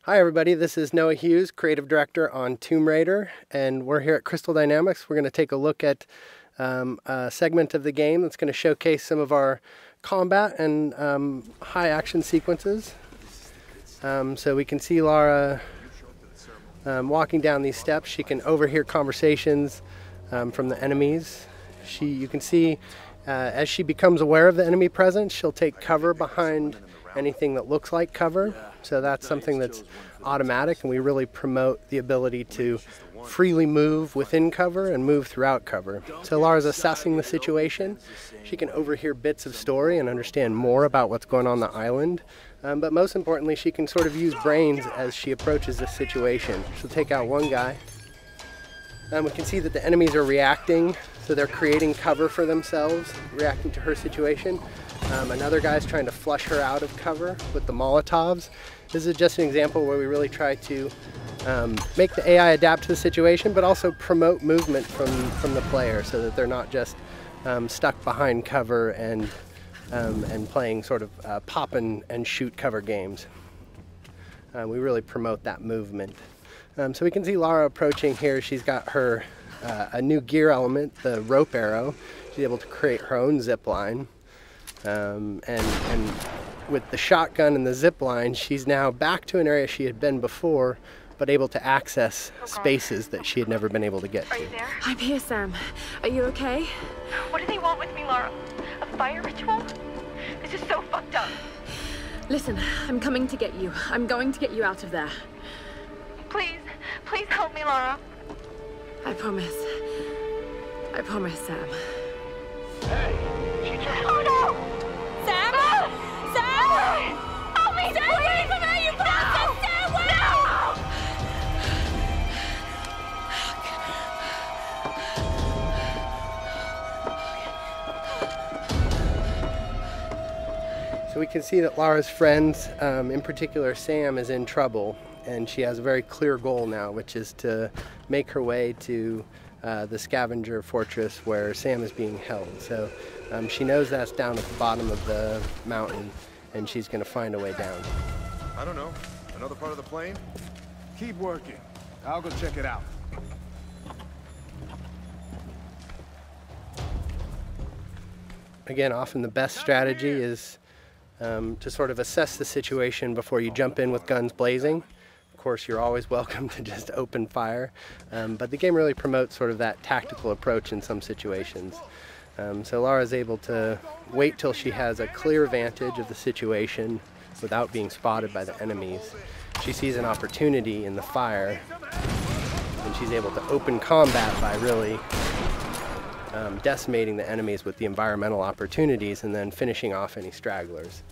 Hi everybody, this is Noah Hughes, Creative Director on Tomb Raider, and we're here at Crystal Dynamics. We're going to take a look at a segment of the game that's going to showcase some of our combat and high action sequences. So we can see Lara walking down these steps. She can overhear conversations from the enemies. You can see as she becomes aware of the enemy presence, she'll take cover behind anything that looks like cover. So that's something that's automatic, and we really promote the ability to freely move within cover and move throughout cover. So Lara's assessing the situation. She can overhear bits of story and understand more about what's going on the island. But most importantly, she can sort of use brains as she approaches this situation. She'll take out one guy. We can see that the enemies are reacting, so they're creating cover for themselves, reacting to her situation. Another guy's trying to flush her out of cover with the Molotovs. This is just an example where we really try to make the AI adapt to the situation, but also promote movement from the player so that they're not just stuck behind cover and playing sort of pop and shoot cover games. We really promote that movement. So we can see Lara approaching here. She's got her a new gear element, the rope arrow. She's able to create her own zip line. And with the shotgun and the zip line, she's now back to an area she had been before, but able to access spaces that she had never been able to get to. Are you there? I'm here, Sam. Are you okay? What do they want with me, Lara? A fire ritual? This is so fucked up. Listen, I'm coming to get you. I'm going to get you out of there. Please, please help me, Lara. I promise. I promise, Sam. Hey, she just... Oh no! Sam? No! Sam! Help me! Stay away from her, you bastard! Stay away! So we can see that Lara's friends, in particular Sam, is in trouble, and she has a very clear goal now, which is to make her way to the scavenger fortress where Sam is being held. So she knows that's down at the bottom of the mountain, and she's going to find a way down. I don't know. Another part of the plane? Keep working. I'll go check it out. Again, often the best strategy is to sort of assess the situation before you jump in with guns blazing. Of course, you're always welcome to just open fire, but the game really promotes sort of that tactical approach in some situations. So Lara's able to wait till she has a clear vantage of the situation without being spotted by the enemies. She sees an opportunity in the fire, and she's able to open combat by really decimating the enemies with the environmental opportunities and then finishing off any stragglers.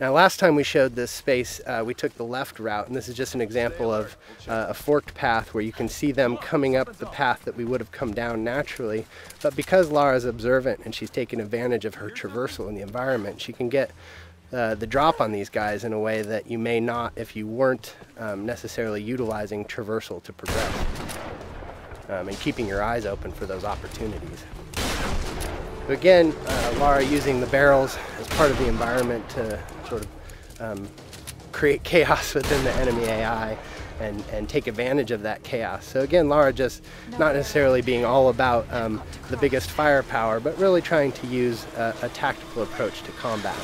Now, last time we showed this space, we took the left route, and this is just an example of a forked path where you can see them coming up the path that we would have come down naturally. But because Lara's observant and she's taking advantage of her traversal in the environment, she can get the drop on these guys in a way that you may not if you weren't necessarily utilizing traversal to progress and keeping your eyes open for those opportunities. Again, Lara using the barrels as part of the environment to sort of create chaos within the enemy AI and take advantage of that chaos. So again, Lara just not necessarily being all about the biggest firepower, but really trying to use a tactical approach to combat.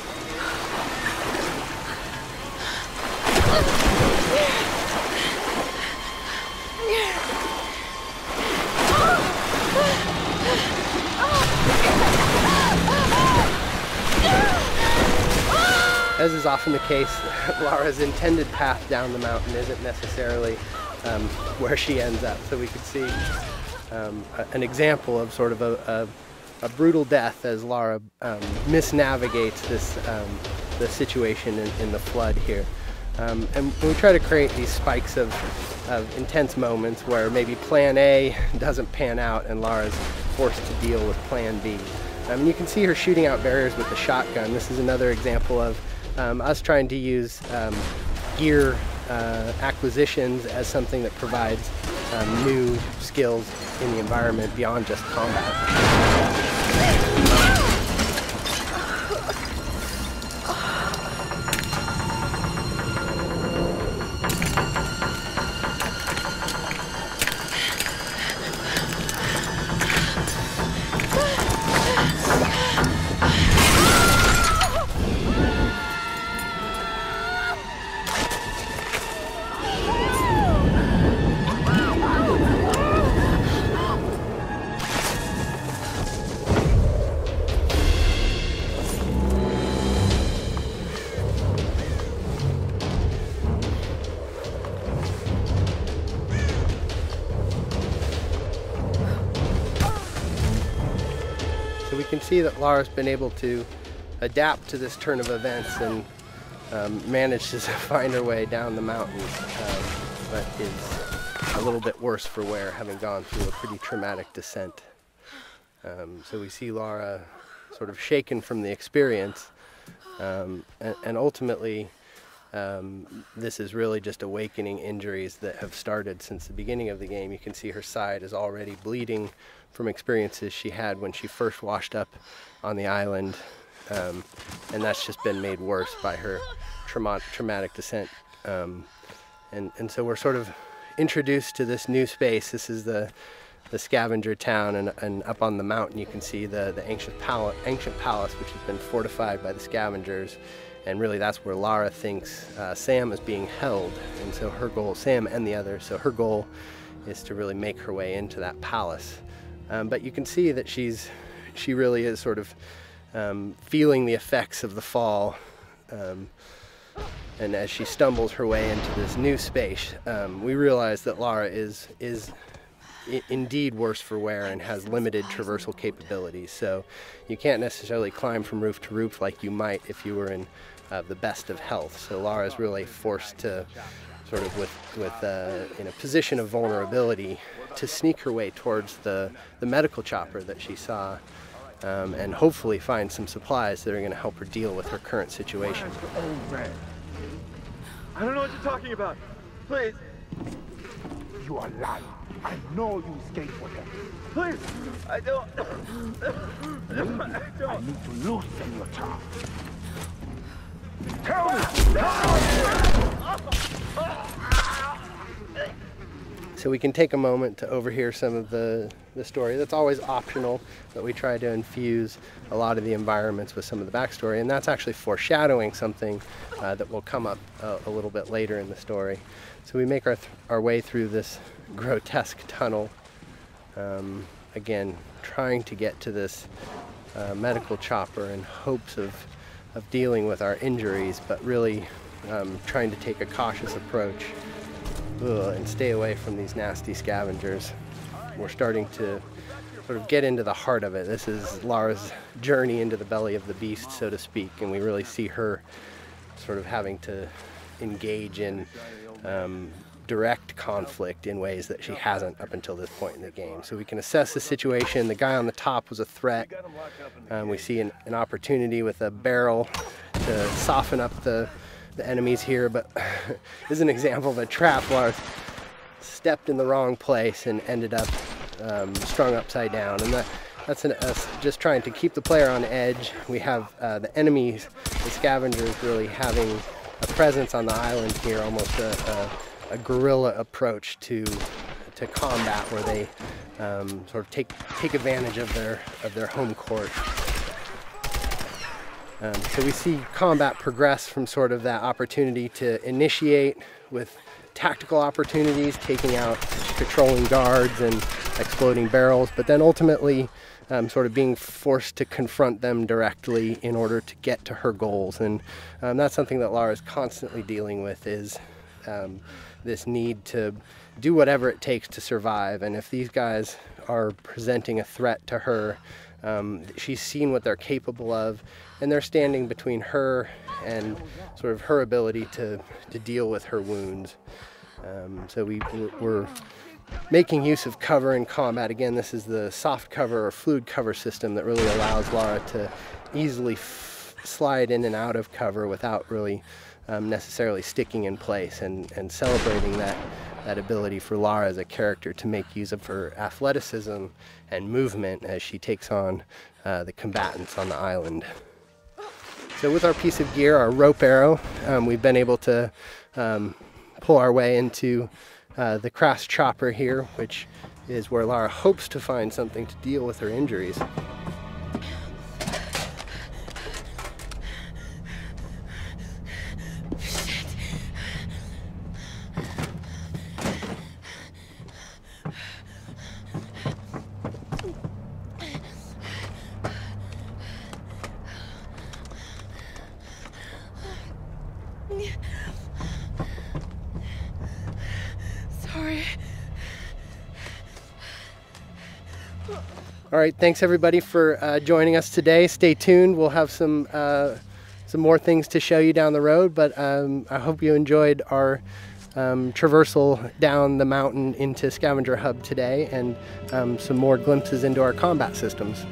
As is often the case, Lara's intended path down the mountain isn't necessarily where she ends up. So we could see an example of sort of a brutal death as Lara misnavigates the situation in the flood here. And we try to create these spikes of intense moments where maybe plan A doesn't pan out and Lara's forced to deal with plan B. And you can see her shooting out barriers with the shotgun. This is another example of us trying to use gear acquisitions as something that provides new skills in the environment beyond just combat. can see that Lara's been able to adapt to this turn of events and managed to find her way down the mountain, but is a little bit worse for wear, having gone through a pretty traumatic descent. So we see Lara sort of shaken from the experience, and ultimately this is really just awakening injuries that have started since the beginning of the game. You can see her side is already bleeding from experiences she had when she first washed up on the island, and that's just been made worse by her traumatic descent. And so we're sort of introduced to this new space. This is the scavenger town, and up on the mountain you can see the ancient palace, which has been fortified by the scavengers, and really that's where Lara thinks Sam is being held. And so her goal, Sam and the others, so her goal is to really make her way into that palace. But you can see that she really is sort of feeling the effects of the fall, and as she stumbles her way into this new space, we realize that Lara is indeed worse for wear and has limited traversal capabilities. So you can't necessarily climb from roof to roof like you might if you were in the best of health. So Lara is really forced to sort of in a position of vulnerability to sneak her way towards the medical chopper that she saw, and hopefully find some supplies that are going to help her deal with her current situation. I don't know what you're talking about. Please. You are lying. I know you escaped with them. Please. I don't. I need to loosen your tongue. Tell me! So we can take a moment to overhear some of the story. That's always optional, but we try to infuse a lot of the environments with some of the backstory, and that's actually foreshadowing something that will come up a little bit later in the story. So we make our way through this grotesque tunnel, again trying to get to this medical chopper in hopes of dealing with our injuries, but really trying to take a cautious approach and stay away from these nasty scavengers. We're starting to sort of get into the heart of it. This is Lara's journey into the belly of the beast, so to speak, and we really see her sort of having to engage in direct conflict in ways that she hasn't up until this point in the game. So we can assess the situation. The guy on the top was a threat. We see an opportunity with a barrel to soften up the enemies here, but this is an example of a trap. Lara stepped in the wrong place and ended up strung upside down, and that's us just trying to keep the player on edge. We have the enemies, the scavengers, really having a presence on the island here, almost a guerrilla approach to combat, where they sort of take advantage of their home court. So we see combat progress from sort of that opportunity to initiate with tactical opportunities, taking out patrolling guards and exploding barrels, but then ultimately sort of being forced to confront them directly in order to get to her goals. And that's something that Lara is constantly dealing with, is this need to do whatever it takes to survive. And if these guys are presenting a threat to her, she's seen what they're capable of, and they're standing between her and sort of her ability to deal with her wounds. So we're making use of cover in combat. Again, this is the soft cover or fluid cover system that really allows Lara to easily slide in and out of cover without really necessarily sticking in place, and celebrating that ability for Lara as a character to make use of her athleticism and movement as she takes on the combatants on the island. So with our piece of gear, our rope arrow, we've been able to pull our way into the crash chopper here, which is where Lara hopes to find something to deal with her injuries. Sorry. All right, thanks everybody for joining us today. Stay tuned. We'll have some more things to show you down the road, but I hope you enjoyed our traversal down the mountain into Scavenger Hub today, and some more glimpses into our combat systems.